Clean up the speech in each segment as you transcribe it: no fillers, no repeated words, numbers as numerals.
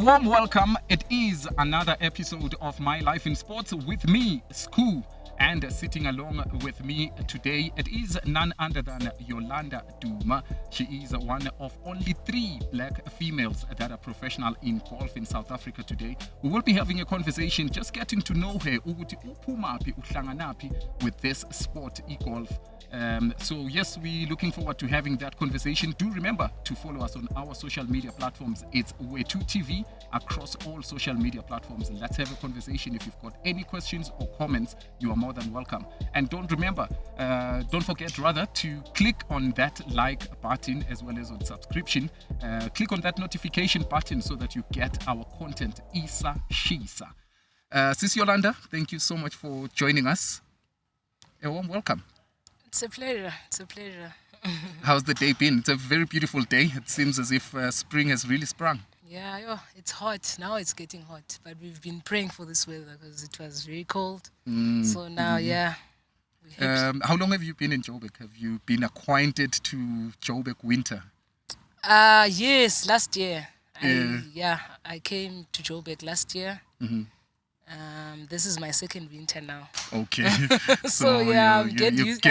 warm welcome. It is another episode of My Life in Sports with me, Skhu. And sitting along with me today, it is none other than Yolanda Duma. She is one of only 3 black females that are professional in golf in South Africa today. We will be having a conversation, just getting to know her, ukuthi uphumaphi, uhlanganaphi with this sport, e-golf. So yes, we're looking forward to having that conversation. Do remember to follow us on our social media platforms. It's Way2 TV across all social media platforms. And let's have a conversation. If you've got any questions or comments, you are more than welcome. And don't forget rather to click on that like button as well as on subscription. Click on that notification button so that you get our content Isa Shisa. Sis Yolanda, thank you so much for joining us. A warm welcome. It's a pleasure. It's a pleasure. How's the day been? It's a very beautiful day. It seems as if spring has really sprung. Yeah, it's hot. Now it's getting hot. But we've been praying for this weather because it was very cold. So now, how long have you been in Joburg? Have you been acquainted to Joburg winter? Yes, last year. I came to Joburg last year. This is my second winter now. Okay. So I'm getting used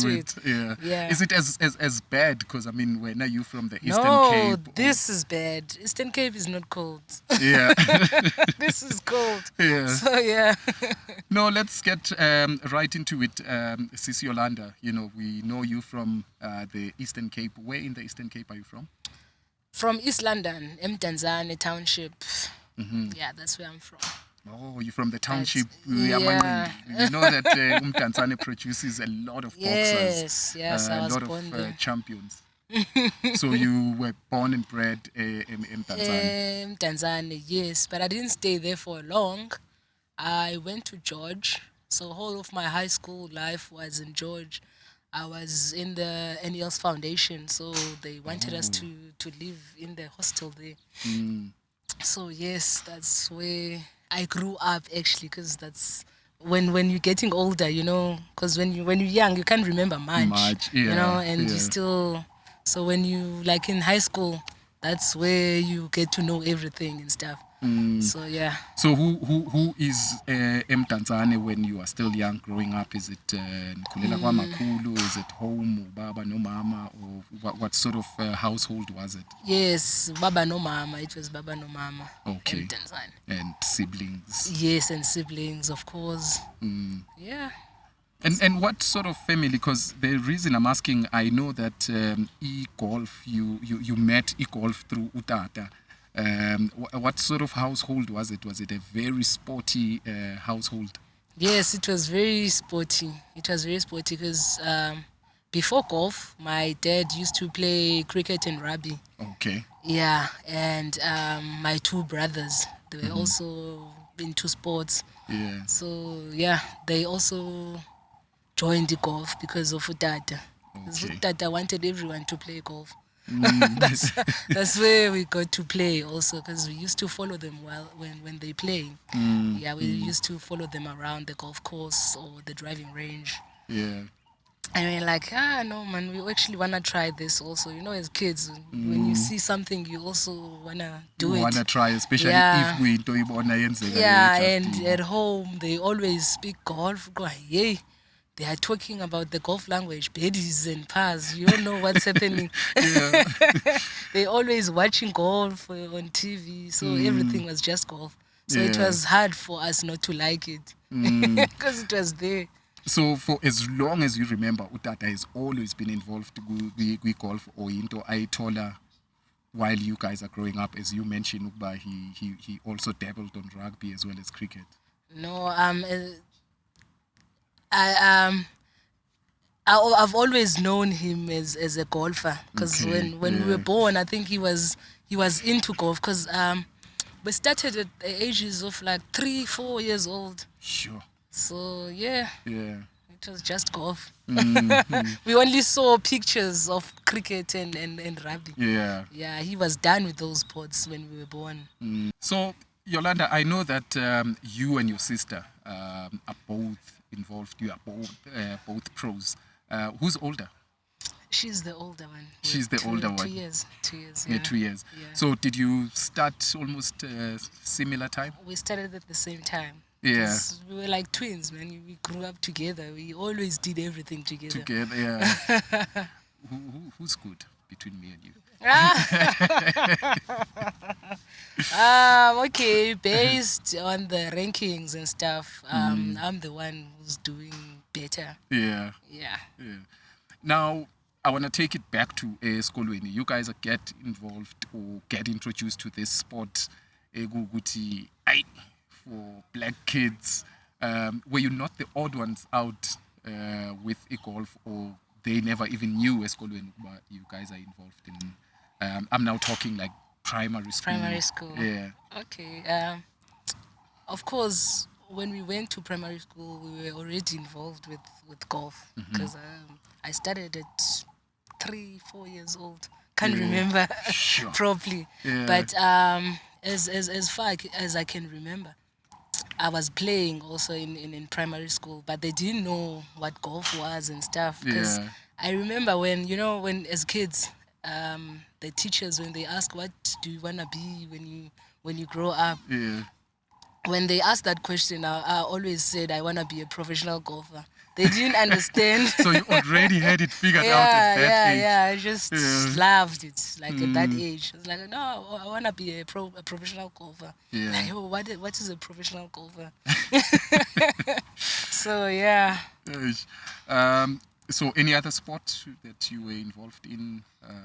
to it. Yeah. Is it as bad? Because I mean, when are you from the Eastern Cape? Cape? No, this is bad. Eastern Cape is not cold. Yeah. This is cold. Yeah. So yeah. No, let's get right into it. Sis Yolanda, we know you from the Eastern Cape. Where in the Eastern Cape are you from? From East London, Mdantsane Township. Yeah, that's where I'm from. Oh, you're from the township. Yeah. You know that Mdantsane produces a lot of boxers. Yes, I was a lot born of there. champions. So you were born and bred in Mdantsane? Mdantsane, yes, but I didn't stay there for long. I went to George, so whole of my high school life was in George. I was in the NEL's foundation, so they wanted us to live in the hostel there. So yes, that's where I grew up actually, because that's when you're getting older, because when you're young, you can't remember much, and you still. So when you like in high school, that's where you get to know everything and stuff. So yeah. So who is Mdantsane when you are still young, growing up? Is it Nkulela kwaMakhulu? Is it home, Baba no Mama, or what sort of household was it? Yes, Baba no Mama. It was Baba no Mama. Okay. Mdantsane. And siblings. Yes, and siblings, of course. Yeah. And what sort of family? Because the reason I'm asking, I know that e-golf, you met e-golf through Utata. What sort of household was it? Was it a very sporty household? Yes, it was very sporty. It was very sporty because before golf, my dad used to play cricket and rugby. Okay. Yeah, and my 2 brothers, they were also into sports. Yeah. So yeah, they also joined the golf because of Utata. Because Utata wanted everyone to play golf. That's where we got to play also, because we used to follow them when they play. Yeah, we used to follow them around the golf course or the driving range. Yeah. And we're like, no man, we actually wanna try this also. As kids, when you see something, you also wanna do it. You wanna try, especially if we do it. Yeah, and at home they always speak golf. Go, yay. They are talking about the golf language, birdies and pars. You don't know what's happening. They're always watching golf on TV, so everything was just golf. So it was hard for us not to like it because it was there. So for as long as you remember, Utata has always been involved with golf or into Aitola while you guys are growing up. As you mentioned, Ukba, he also dabbled on rugby as well as cricket. No, I've always known him as a golfer, because when we were born, I think he was into golf, because we started at the ages of like 3-4 years old. Sure. So yeah. It was just golf. We only saw pictures of cricket and rugby. Yeah, he was done with those sports when we were born. So Yolanda, I know that you and your sister are both involved. You are both pros. Who's older? She's the older one. She's the older one. 2 years. 2 years. Yeah, Yeah. 2 years. Yeah. So did you start almost similar time? We started at the same time. Yeah. 'Cause we were like twins, man. We grew up together. We always did everything together. Together, yeah. Who's good between me and you? Okay, based on the rankings and stuff, I'm the one who's doing better. Yeah. Yeah. Yeah. Now, I want to take it back to Skolweni. You guys get involved or get introduced to this sport, Guguti, for black kids. Were you not the odd ones out with golf, or they never even knew Skolweni, but you guys are involved in? I'm now talking like primary school. Primary school. Yeah. Okay. Of course, when we went to primary school, we were already involved with golf because I started at 3-4 years old. Can't remember Sure. properly, Yeah. but as far as I can remember, I was playing also in primary school, but they didn't know what golf was and stuff. Because Yeah. I remember when as kids, the teachers, when they ask what do you wanna be when you grow up, Yeah. when they asked that question, I always said I wanna be a professional golfer. They didn't understand. So you already had it figured out at that age. Yeah. I just Yeah. loved it. Like at that age, I was like, no, I wanna be a professional golfer. Yeah. Like, oh, what is a professional golfer? So yeah. So any other sport that you were involved in,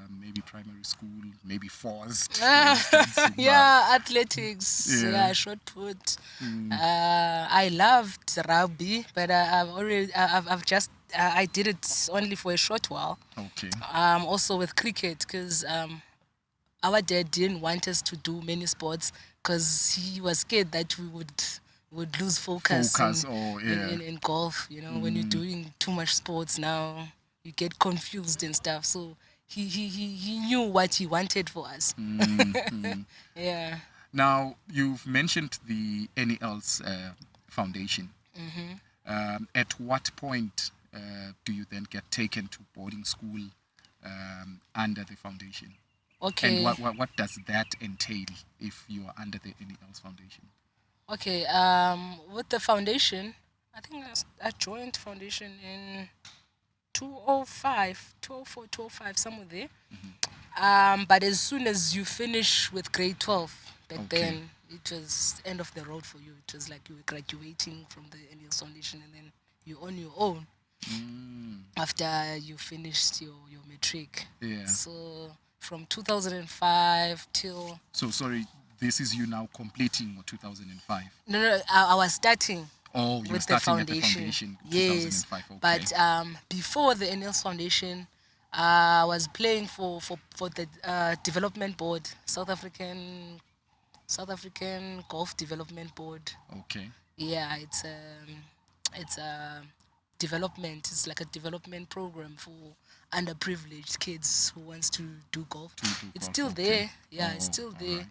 maybe primary school, maybe forced? for instance, Yeah, athletics. Yeah. Yeah, shot put. I loved rugby, but I did it only for a short while. Okay. Also with cricket, because our dad didn't want us to do many sports because he was scared that we would lose focus, in golf. You know, when you're doing too much sports now, you get confused and stuff. So he knew what he wanted for us. Yeah. Now, you've mentioned the NEL's foundation. At what point do you then get taken to boarding school under the foundation? Okay. And what does that entail if you are under the NEL's foundation? Okay. With the foundation, I think I joined foundation in 205, 204, 205, somewhere there. But as soon as you finish with grade 12, back then, it was end of the road for you. It was like you were graduating from the NEL's foundation and then you're on your own after you finished your matric. Yeah. So from 2005 till... So, sorry, this is you now completing 2005? No, I was starting. Oh, you were with the starting at the foundation. foundation, Yes, 2005, okay. but before the NEL's foundation, I was playing for the development board, South African Golf Development Board. Okay. Yeah, it's a development. It's like a development program for underprivileged kids who wants to do golf. It's golf, still okay. there. Yeah, it's Oh, still there. alright.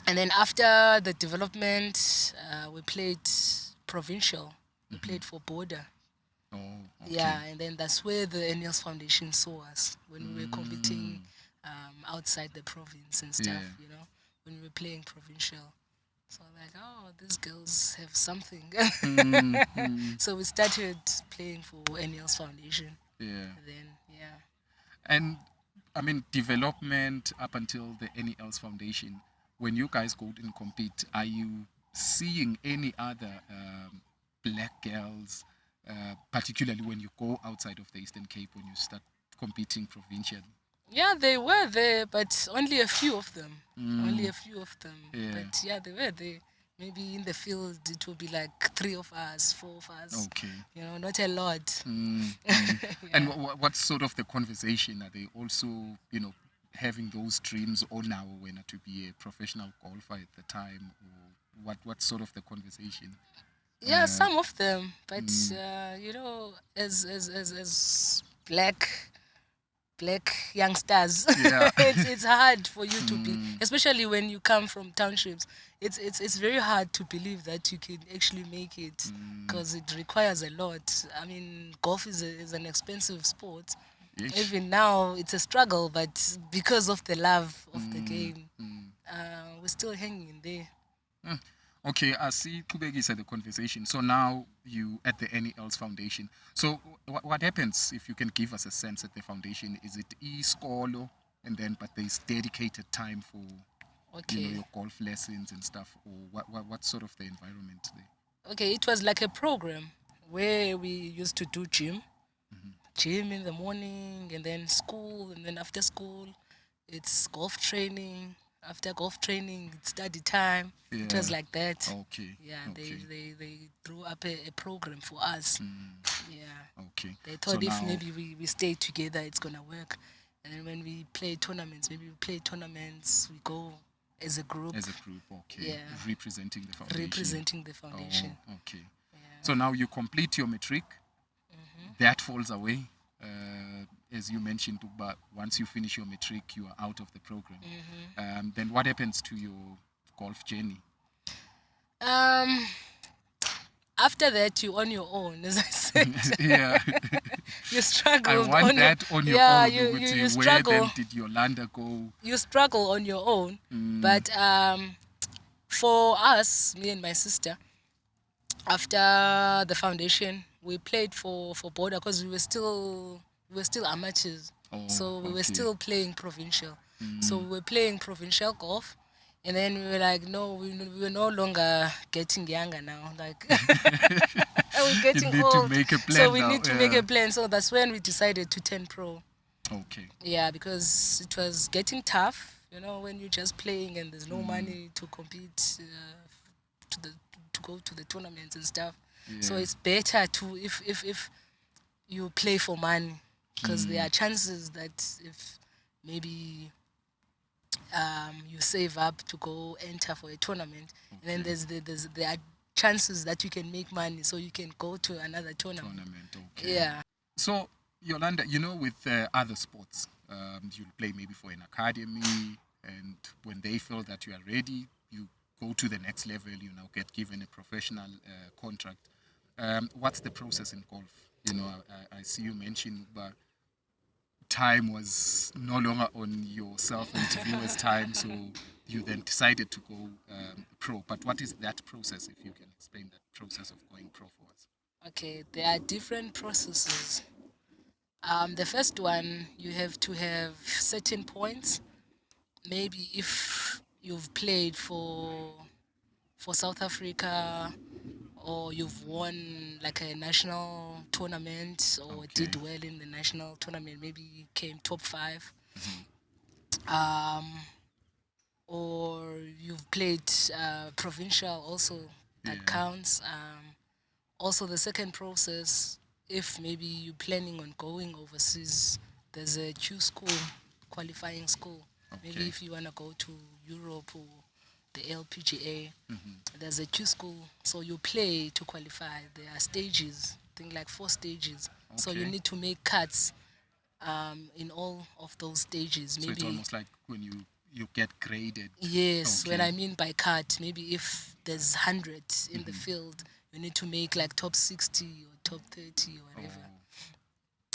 And then after the development, we played provincial. We played for border. Oh, okay. Yeah, and then that's where the NEL's foundation saw us when we were competing outside the province and stuff. Yeah. You know, when we were playing provincial. So like, oh, these girls have something. So we started playing for NEL's foundation. Yeah. Then yeah. And I mean, development up until the NEL's foundation, when you guys go and compete, are you seeing any other black girls, particularly when you go outside of the Eastern Cape, when you start competing provincial? Yeah, they were there, but only a few of them. Only a few of them. Yeah. But yeah, they were there. Maybe in the field it will be like 3 of us, 4 of us. Okay. You know, not a lot. And what's sort of the conversation? Are they also, having those dreams or now when to be a professional golfer at the time? Or what's sort of the conversation? Yeah, some of them. But as black youngsters, Yeah. it's hard for you to be, especially when you come from townships. It's very hard to believe that you can actually make it because it requires a lot. I mean, golf is an expensive sport. Yeesh. Even now, it's a struggle, but because of the love of the game, we're still hanging in there. Mm. Okay, I see Kubegisa the conversation. So now you at the NEL's foundation. So what happens if you can give us a sense at the foundation? Is it e-skolo and then but there's dedicated time for Okay. your golf lessons and stuff, or what sort of the environment there? Okay, it was like a program where we used to do gym in the morning, and then school, and then after school, it's golf training. After golf training, it's study time. It was Yeah. like that. Okay. Yeah, Okay. they drew up a program for us. Yeah. Okay. They So thought if now, maybe we stay together, it's gonna work. And then when we play tournaments, maybe we play tournaments, we go as a group, as a group, okay, Yeah. representing the foundation. representing the foundation. Oh, okay. Yeah. So now you complete your matric. That falls away. As you mentioned, but once you finish your matric, you are out of the program. Then what happens to your golf journey? Um, after that, you on your own, as I said. Yeah, You I struggled want on that on your yeah, own. you Ukuthi, where struggle. then did Yolanda go? You struggle on your own, but for us, me and my sister, after the foundation, we played for border because we were still amateurs, Oh, so we were okay. still playing provincial. So we were playing provincial golf, and then we were like, no, we were no longer getting younger now. Like we're getting need to old, make a plan so we now, need to make yeah. a plan. So that's when we decided to turn pro. Okay. Yeah, because it was getting tough, when you're just playing and there's no money to compete, to the to go to the tournaments and stuff. So Yeah. it's better to if you play for money, because there are chances that if maybe you save up to go enter for a tournament, and then there are chances that you can make money, so you can go to another tournament. Okay. Yeah. So, Yolanda, with other sports, you'll play maybe for an academy, and when they feel that you are ready, you go to the next level, get given a professional contract. What's the process in golf? I see you mention, but time was no longer on your self-interviewer's time, so you then decided to go pro. But what is that process, if you can explain that process of going pro for us? Okay, there are different processes. The first one, you have to have certain points. Maybe if you've played for South Africa, or you've won like a national tournament, or Okay. did well in the national tournament, maybe you came top 5, or you've played provincial also, that Yeah. counts. Also, the second process, if maybe you're planning on going overseas, there's a Q school, qualifying school. Maybe Okay. if you want to go to Europe or the LPGA, there's a Q school. So you play to qualify. There are stages, I think like 4 stages. So you Okay. need to make cuts in all of those stages. So it's Maybe almost like when you get graded. Yes, when Okay. I mean by cut, maybe if there's 100 in the field, you need to make like top 60 or top 30 or whatever,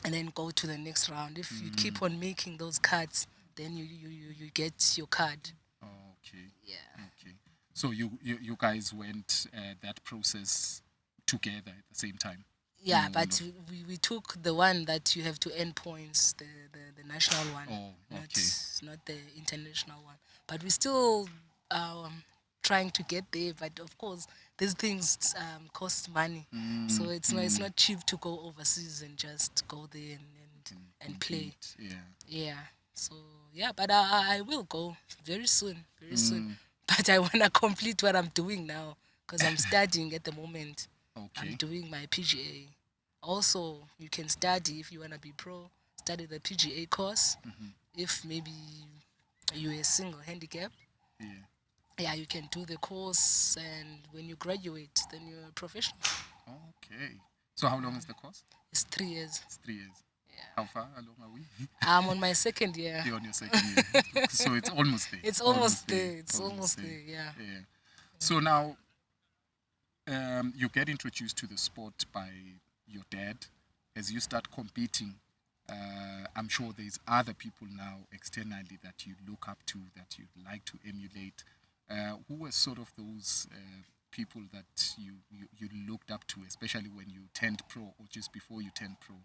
and then go to the next round. If you keep on making those cuts, then you get your card. Okay. Yeah. Okay. So you guys went that process together at the same time. Yeah, No, but no. we took the one that you have to earn points, the national one, Oh, not okay. not the international one. But we're still trying to get there. But of course, these things cost money, so it's not cheap to go overseas and just go there and play. Compete, yeah. Yeah. So yeah, but I will go very soon, very soon. But I wanna complete what I'm doing now, because I'm studying at the moment. I'm Okay. doing my PGA. Also, you can study if you wanna be pro. Study the PGA course. If maybe you're a single handicap, Yeah. yeah, you can do the course, and when you graduate, then you're a professional. Okay. So how long is the course? It's 3 years. It's 3 years. How far along are we? I'm on my second year. You're on your second year. So it's almost there. It's almost there. It's almost there. Yeah. Yeah. So now you get introduced to the sport by your dad as you start competing. I'm sure there's other people now externally that you look up to, that you'd like to emulate. Who were sort of those people that you looked up to, especially when you turned pro or just before you turned pro?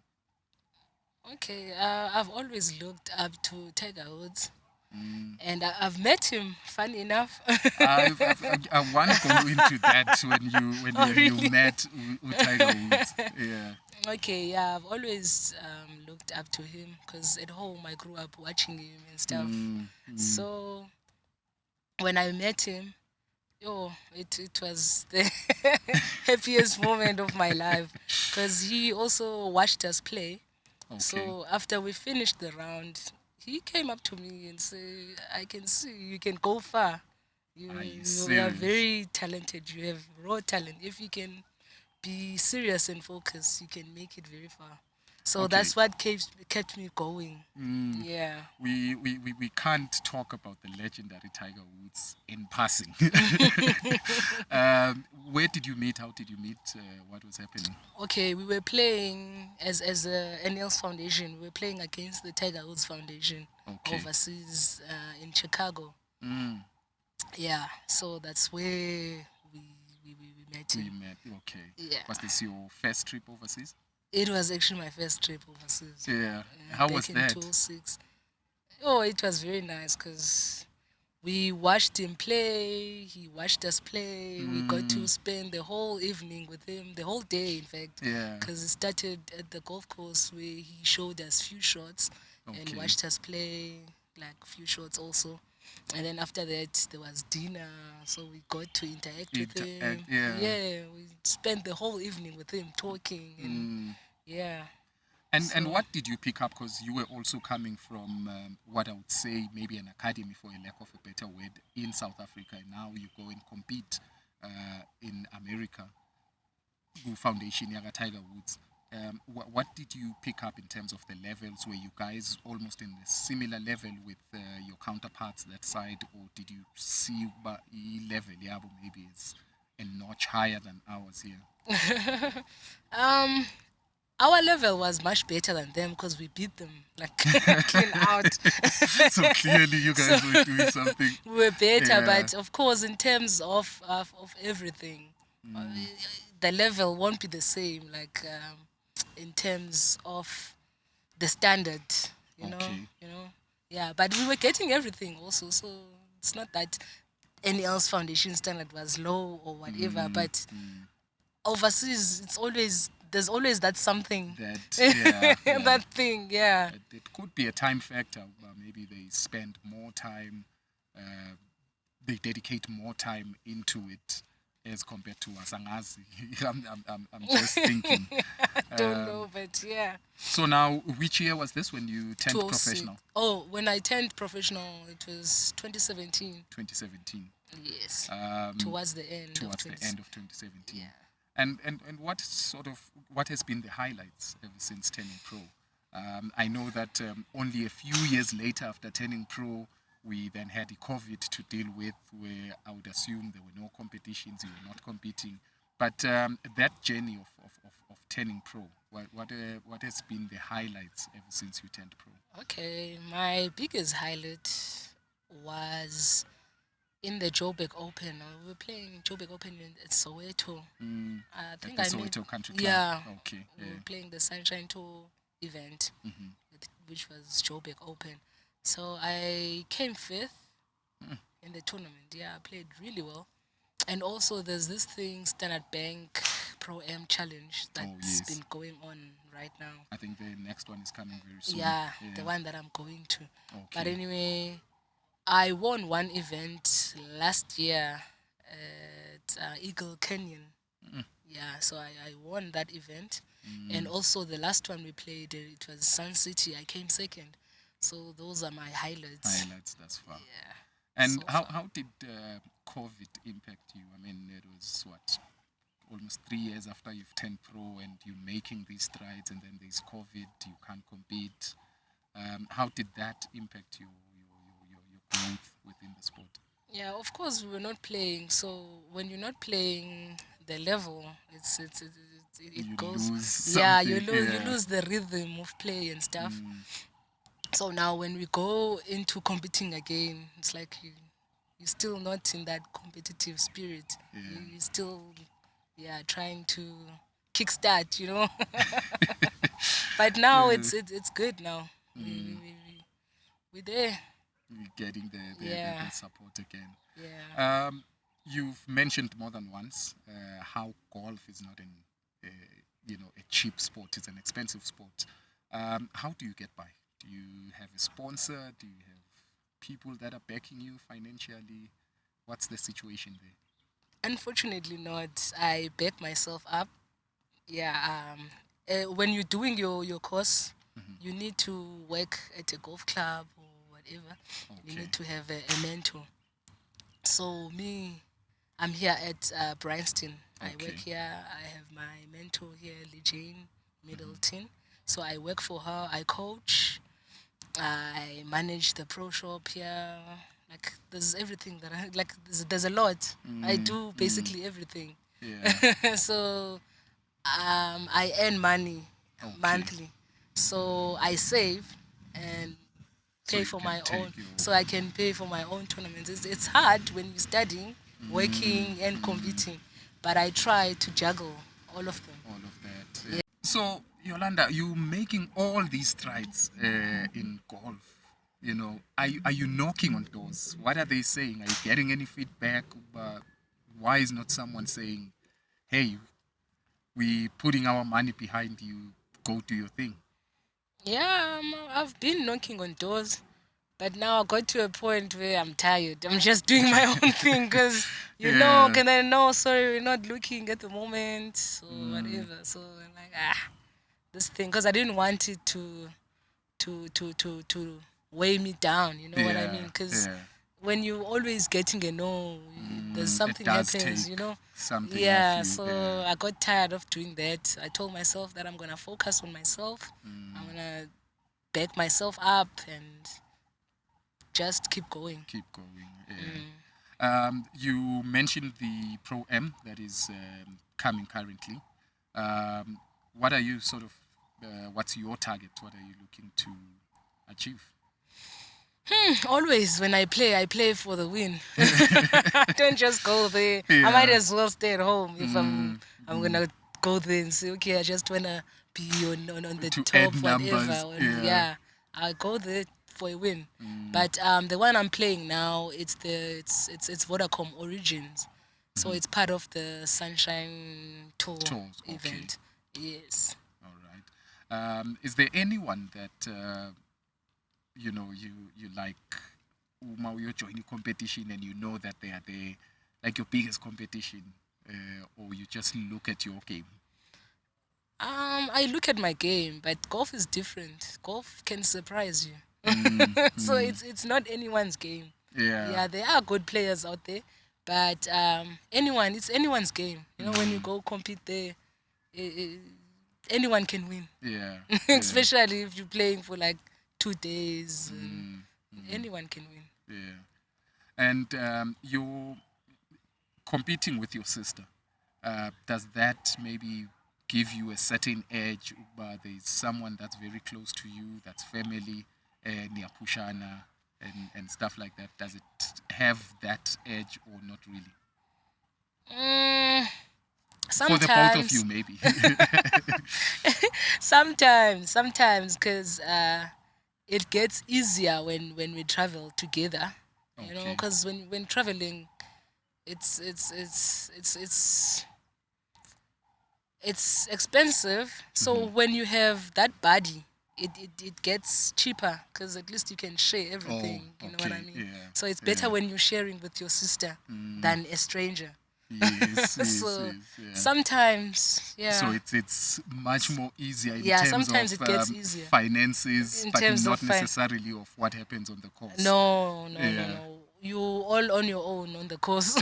Okay, I've always looked up to Tiger Woods, and I've met him. Funny enough. I want to go into that Oh, you really? met Tiger Woods. Yeah. Okay, yeah, I've always looked up to him because at home I grew up watching him and stuff. Mm, mm, So when I met him, oh, it was the happiest moment of my life because he also watched us play. okay. So after we finished the round, he came up to me and said, "I can see you can go far. Are you You are serious? very talented. You have raw talent. If you can be serious and focused, you can make it very far." So Okay. that's what kept me going. Mm, Yeah. we can't talk about the legendary Tiger Woods in passing. Where did you meet? How did you meet? What was happening? Okay, we were playing as a NL's Foundation. We were playing against the Tiger Woods Foundation Okay. overseas in Chicago. Mm, Yeah, so that's where we met we him. met. Okay. Yeah, Was this your first trip overseas? it was actually my first trip overseas. Yeah. How was Back in that? 2006. Oh, it was very nice because we watched him play. He watched us play. We got to Mm, spend the whole evening with him, the whole day, in fact, yeah. because it started at the golf course where he showed us few shots and Okay. watched us play like few shots also. And then after that, there was dinner, so we got to interact with Interact. him. Yeah. Yeah, we spent the whole evening with him talking, and Mm. yeah. And So what did you pick up? Because you were also coming from what I would say maybe an academy, for a lack of a better word, in South Africa. And now you go and compete in America, Skhu Foundation, Yaga Tiger Woods. What did you pick up in terms of the levels? Were you guys almost in a similar level with your counterparts that side, or did you see level, yeah, maybe is a notch higher than ours here? um our level was much better than them because we beat them like clean out. So clearly, you So guys were doing something. we were better, Yeah. but of course, in terms of everything, uh, Mm, the level won't be the same. Like in terms of the standard, okay. yeah. But we were getting everything also, so it's not that any else foundation standard was low or whatever. Mm, But mm. overseas, there's always that something, That, yeah, yeah. that thing, yeah. It could be a time factor. Maybe they spend more time, uh, they dedicate more time into it as compared to us. Angazi. I'm just thinking. I don't Um, know, but yeah. so now, which year was this when you turned 206. professional? Oh, when I turned professional, it was 2017. 2017. Yes, Um, towards the end of towards the 20. end of 2017. Yeah. And what has been the highlights ever since turning pro? I know that only a few years later after turning pro, we then had the COVID to deal with, where I would assume there were no competitions, you were not competing. But that journey of turning pro, what has been the highlights ever since you turned pro? Okay, my biggest highlight was in the Joburg Open. We were playing Joburg Open at Soweto. Mm, I at think the I made, Soweto Country Club. yeah, Okay, we were yeah. playing the Sunshine Tour event, Hmm. which was Joburg Open. So I came fifth Mm. in the tournament. Yeah, I played really well. And also, there's this thing, Standard Bank Pro M Challenge, Oh, that's yes. been going on right now. I think the next one is coming very soon. Yeah, Yeah. the one that I'm going to. But Okay. anyway, I won one event last year at Eagle Canyon. Mm. Yeah, so I won that event. And Mm. also, the last one we played, it was Sun City. I came second. So those are my highlights. Highlights thus far. Yeah, And so how, far. how did COVID impact you? I mean, it was what, almost 3 years after you've turned pro and you're making these strides, and then there's COVID, you can't compete. How did that impact your growth within the sport? Yeah, of course we were not playing. So when you're not playing, the level, it You goes. lose Yeah, something. you Yeah. lose the rhythm of play and stuff. So now when we go into competing again, it's like you're still not in that competitive spirit. You're still, yeah, trying to kickstart, you know. But now Yeah. it's good now. We there. You're getting Yeah, the support again. yeah. You've mentioned more than once how golf is not uh, a cheap sport. It's an expensive sport. How do you get by? Do you have a sponsor? Do you have people that are backing you financially? What's the situation there? Unfortunately, not. I back myself up. Yeah. When you're doing your course, you need to work at a golf club or whatever. You Okay. need to have a mentor. So me, I'm here at Bryanston. I work Okay. here. I have my mentor here, Jane Middleton. So I work for her. I coach. I manage the pro shop here. Like there's everything that I like. There's a lot. I do basically everything. Yeah. So I earn money Okay. monthly. So I save and So pay you for can my own, take your so I can pay for my own tournaments. It's hard when you're studying, working, and competing, but I try to juggle all of them. all of that. Yeah. So, Yolanda, you making all these strides in golf. Are you knocking on doors? What are they saying? Are you getting any feedback? Why is not someone saying, "Hey, we putting our money behind you. Go do your thing." Yeah, I've been knocking on doors, but now I got to a point where I'm tired. I'm just doing my own thing because, Yeah. can I know, sorry, we're not looking at the moment or whatever. So I'm like, this thing, because I didn't want it to weigh me down. You know what I mean? Yeah. Because Yeah. when you always getting a no, there's It something does happens. take something off Yeah. you. So Yeah. I got tired of doing that. I told myself that I'm gonna focus on myself. I'm gonna back myself up and just keep going. Keep going. Yeah. You mentioned the Pro M that is coming currently. What are you sort of? What's your target? What are you looking to achieve? Always when I play for the win. I don't just go there. I might Yeah. as well stay at home if I'm gonna go there and say, okay, I just wanna be on the To top, add whatever. numbers. And Yeah. yeah, I go there for a win. But the one I'm playing now, it's Vodacom Origins, so it's part of the Sunshine Tour Tours. Okay. event. Yes. All right. Is there anyone that you like? Uma, you're joining competition and you know that they are there, like your biggest competition, or you just look at your game. I look at my game, but golf is different. Golf can surprise you. So it's not anyone's game. Yeah. Yeah, there are good players out there, but it's anyone's game. You know, when you go compete there, i anyone can win. Yeah. Especially if you're playing for like 2 days. Anyone can win. Yeah. And you're competing with your sister. Does that maybe give you a certain edge? There's someone that's very close to you, that's family, near Pushana, and stuff like that. Does it have that edge or not really? Mm, For the both of sometimes, you, maybe. sometimes, because it gets easier when we travel together. You know, Okay. because when traveling, it's it's expensive. So when you have that buddy, it gets cheaper because at least you can share everything. You know what I okay, mean? yeah, So it's better yeah. when you're sharing with your sister than a stranger. Yes, yes, So yes, yeah. sometimes, yeah. So it's much more easier in Yeah, terms sometimes of it gets easier. finances, In but terms not of necessarily of what happens on the course. no, Yeah. no. You all on your own on the course.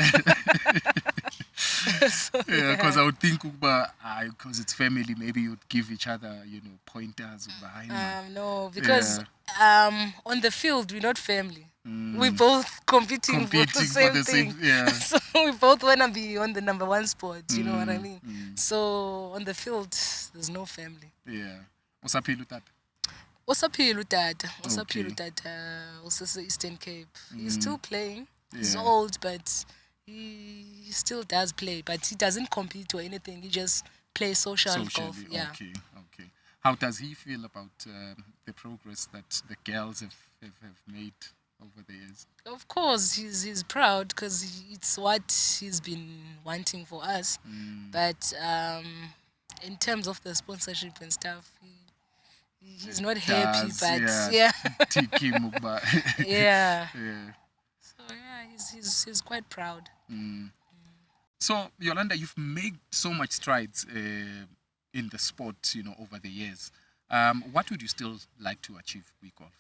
So, Yeah, because yeah. I would think because it's family, maybe you'd give each other, pointers over Heinemann. No, because Yeah. on the field we're not family. We Mm. both competing for the Competing for same the same, thing. yeah. So we both wanna be on the number one spot. You know what I Mm, mean? mm, So on the field, there's no family. yeah. Usaphila utata? Usaphila utata. Usaphila Okay. utata. Usase Eastern Cape. He's Mm, still playing. He's yeah. old, but he still does play. But he doesn't compete or anything. He just plays social golf. Socially, Yeah. okay, okay. How does he feel about the progress that the girls have made over the years? Of course, he's proud because it's what he's been wanting for us. Mm, But in terms of the sponsorship and stuff, he's not happy. does, But yeah. yeah, Tiki Mukba. yeah. Yeah. So yeah, he's quite proud. Mm. So, Yolanda, you've made so much strides in the sport, over the years. What would you still like to achieve with golf?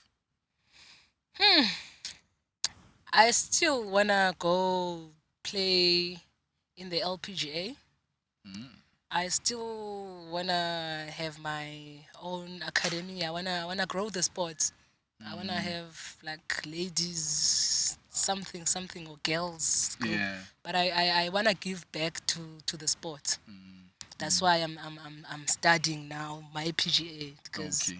I still wanna go play in the LPGA. Mm. I still wanna have my own academy. I wanna grow the sport. I wanna have like ladies something or girls group. Yeah. But I wanna give back to the sport. Mm. That's why I'm studying now my PGA because Okay.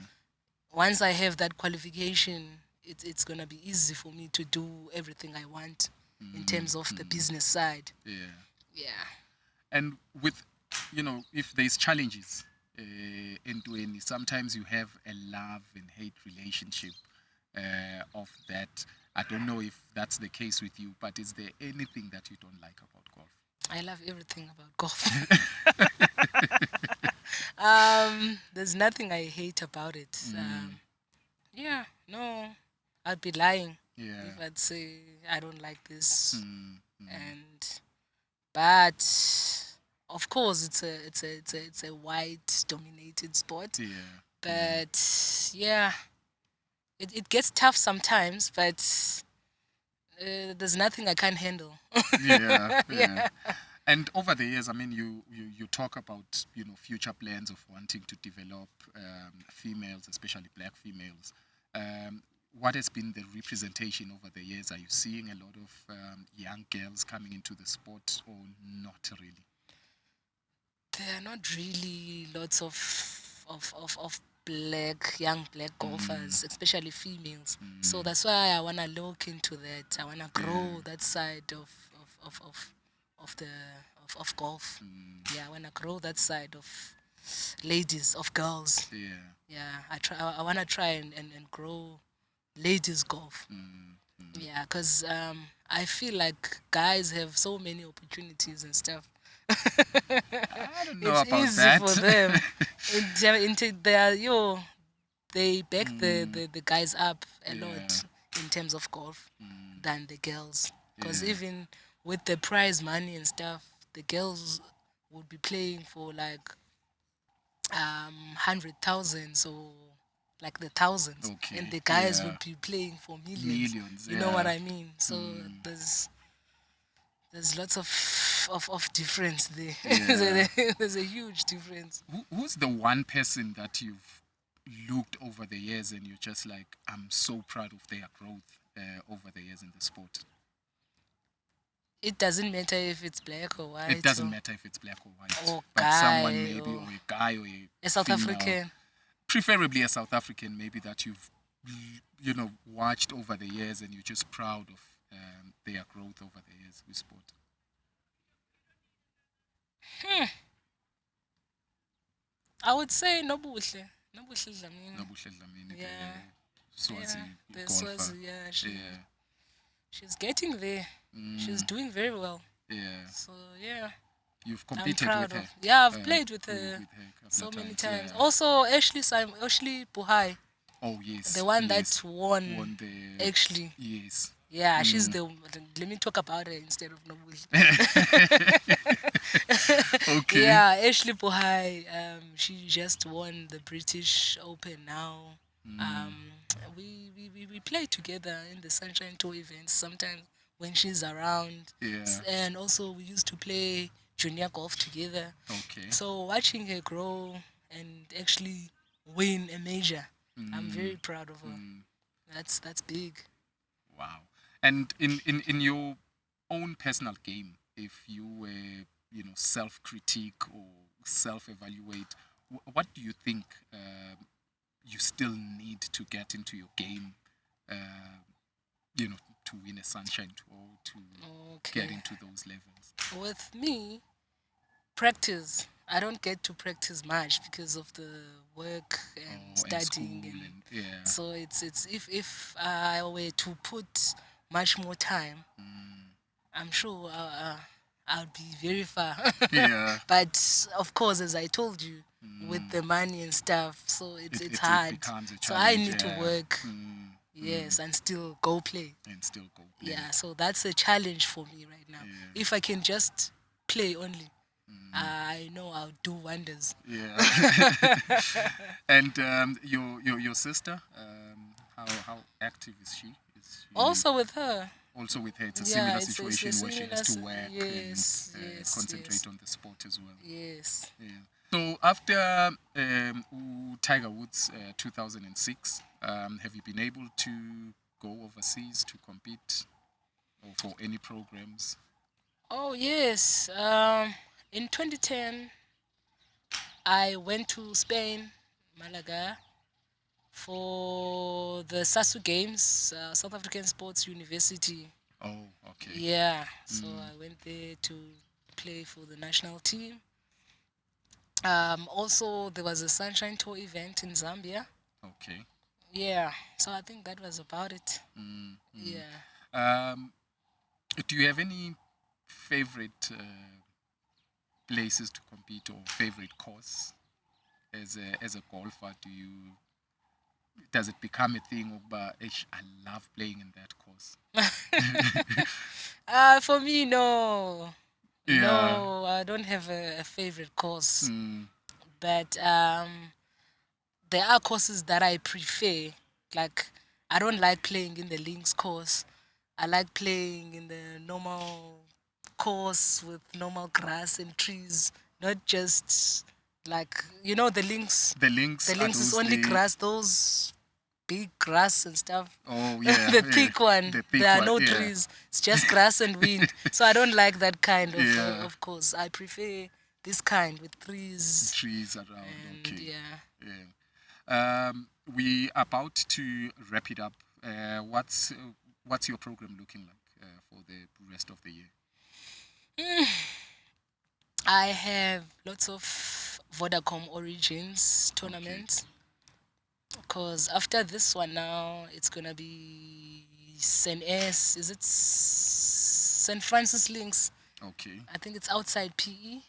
once I have that qualification, it's gonna be easy for me to do everything I want in terms of the business side. Yeah. Yeah. And with, if there's challenges in doing, sometimes you have a love and hate relationship of that. I don't know if that's the case with you, but is there anything that you don't like about golf? I love everything about golf. There's nothing I hate about it. Yeah, no, I'd be lying Yeah. if I'd say I don't like this. Mm, And but of course, it's a white dominated sport. yeah. But yeah, it gets tough sometimes. But there's nothing I can't handle. Yeah. Yeah. And over the years, I mean, you talk about future plans of wanting to develop females, especially black females. What has been the representation over the years? Are you seeing a lot of young girls coming into the sport, or not really? There are not really lots of young black golfers, especially females. So that's why I wanna look into that. I wanna grow that side of the of golf. Yeah, I wanna grow that side of ladies, of girls. Yeah. Yeah, I wanna try and grow ladies golf. Yeah, because I feel like guys have so many opportunities and stuff. I don't know It's about easy that. for them. They back the guys up a lot in terms of golf than the girls. Because Yeah. even with the prize money and stuff, the girls would be playing for like 100,000, so like the thousands, Okay, and the guys yeah. would be playing for millions. Millions, You know what yeah. I mean? So there's lots of difference there. Yeah. There's a huge difference. Who's the one person that you've looked over the years and you're just like, I'm so proud of their growth over the years in the sport? It doesn't matter if it's black or white. It doesn't or matter if it's black or white, or but someone guy maybe, or or a guy or a South female, African. preferably a South African, maybe that you've watched over the years and you're just proud of their growth over the years with sport. I would say Nobuhle. Nobuhle Dlamini. Nobuhle Dlamini, Yeah. the Swazi Yeah, the golfer. Swazi, yeah, Yeah. she's getting there. She's doing very well. Yeah. So yeah, You've I'm competed proud with her. of. Yeah, I've Uh, played with played her with her a couple so of many times, times. yeah. Also, Ashley Buhai, Oh yes. the one yes. that won. Won the Actually, yes. yeah, she's the. Let me talk about her instead of Nobuhle. Okay. Yeah, Ashley Buhai. She just won the British Open now. We play together in the Sunshine Tour events sometimes when she's around. Yeah. And also we used to play junior golf together. Okay. So watching her grow and actually win a major, I'm very proud of her. That's big. Wow. And in your own personal game, if you were, self-critique or self-evaluate, what do you think you still need to get into your game, to win a Sunshine Tour, to get Okay. into those levels? With me, practice. I don't get to practice much because of the work and And school studying, and and yeah. so it's if I were to put much more time, I'm sure I'll be very far. Yeah. But of course, as I told you, with the money and stuff, so it's It hard. becomes a So I challenge, need to yeah. work, yes, and still go play. And still go play. Yeah, so that's a challenge for me right now. Yeah. If I can just play only, I know I'll do wonders. Yeah. And your sister, how active is she? Is she Also with her, also with her? It's a yeah, similar it's a situation where she similar has to s- work yes, and yes, concentrate yes. on the sport as well. Yes. Yeah. So after Tiger Woods 2006, have you been able to go overseas to compete or for any programs? Oh yes. In 2010, I went to Spain, Malaga, for the SASU Games, South African Sports University. Oh, okay. Yeah, so I went there to play for the national team. Also, there was a Sunshine Tour event in Zambia. Okay. Yeah, so I think that was about it. Yeah. Do you have any favorite places to compete or favorite course as a golfer? Does it become a thing of I love playing in that course? For me, no. Yeah. No, I don't have a favorite course. But there are courses that I prefer. Like, I don't like playing in the links course. I like playing in the normal course with normal grass and trees, not just like the links. The links. The are links is those only the- grass. Those big grass and stuff. Oh yeah. The yeah. thick one. The thick There are one, no yeah. trees. It's just grass and wind. So I don't like that kind Yeah. of course. I prefer this kind with trees. Trees around. And Okay. yeah. Yeah. We about to wrap it up. What's your program looking like for the rest of the year? I have lots of Vodacom Origins tournaments. Because after this one now, it's gonna be Is it St. Francis Links? Okay. I think it's outside PE.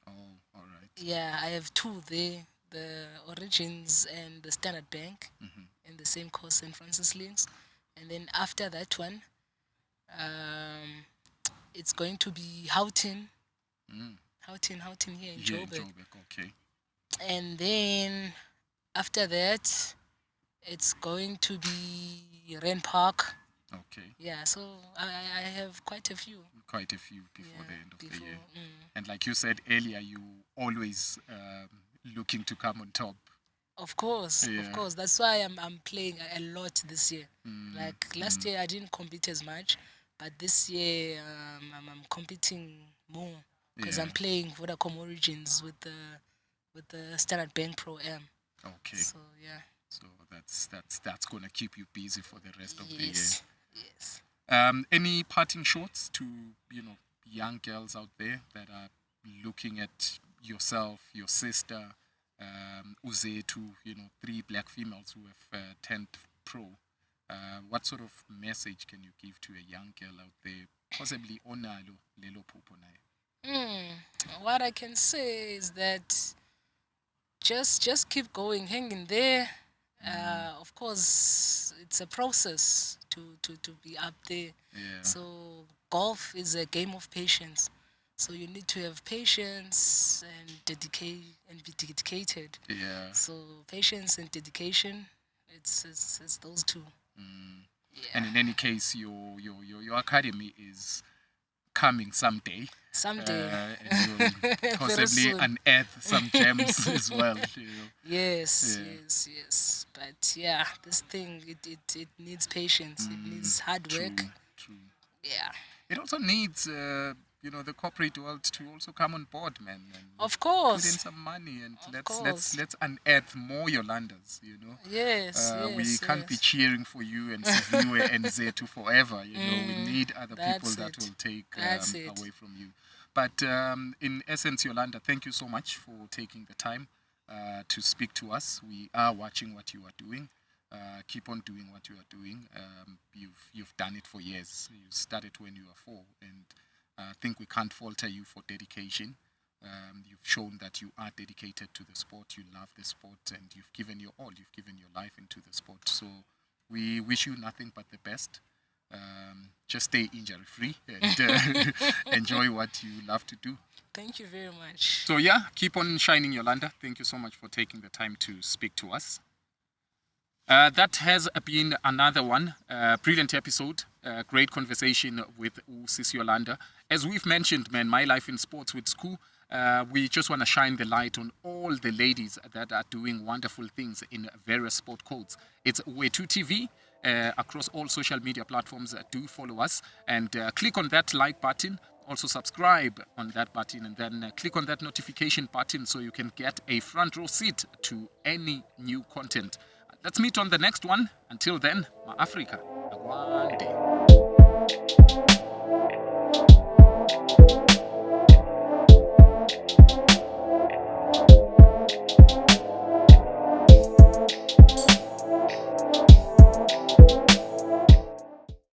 Oh, all right. Yeah, I have two there, the Origins and the Standard Bank, in the same course, St. Francis Links. And then after that one, it's going to be Houghton. Houghton here in Here in Joburg. Joburg. Okay. And then after that, it's going to be Ren Park. Okay. Yeah, so I have quite a few. Quite a few before Yeah, the end of the before, year. And like you said earlier, you always looking to come on top. Of course, Yeah. of course. That's why I'm playing a lot this year. Like last year, I didn't compete as much, but this year I'm competing more because Yeah. I'm playing Vodacom Origins with the Standard Bank Pro M. Okay. So yeah. So that's gonna keep you busy for the rest of the year. Yes. Yes. Any parting shots to young girls out there that are looking at yourself, your sister, Uzetu, three black females who have turned pro? What sort of message can you give to a young girl out there, possibly onalo lelo phupho nayo? What I can say is that just keep going, hang in there. Of course, it's a process to be up there. Yeah. So golf is a game of patience. So you need to have patience and be dedicated. Yeah. So patience and dedication, it's those two. And in any case, your academy is coming someday. Someday. And you'll Very possibly soon. unearth some gems as well. Yes, Yeah. yes. But yeah, this thing it needs patience. It needs hard work. True, true. Yeah. It also needs, the corporate world to also come on board, man, and Of put in course. some money, and Of let's course. let's unearth more Yolandas. Yes, We yes, can't be yes. cheering for you and Siviwe and Zetu forever. We need other people That's that it. will take That's it. away from you. But in essence, Yolanda, thank you so much for taking the time to speak to us. We are watching what you are doing. Keep on doing what you are doing. You've done it for years. You started when you were 4, and I think we can't falter you for dedication. You've shown that you are dedicated to the sport, you love the sport, and you've given your all, you've given your life into the sport. So we wish you nothing but the best. Just stay injury free and enjoy what you love to do. Thank you very much. So, yeah, keep on shining, Yolanda. Thank you so much for taking the time to speak to us. That has been another one. Brilliant episode. Great conversation with Sis Yolanda. As we've mentioned, man, My Life in Sports with Skhu, we just want to shine the light on all the ladies that are doing wonderful things in various sport codes. It's Way2 TV. Across all social media platforms. Do follow us and click on that like button. Also subscribe on that button, and then click on that notification button so you can get a front row seat to any new content. Let's meet on the next one. Until then, Ma Africa. Agwande.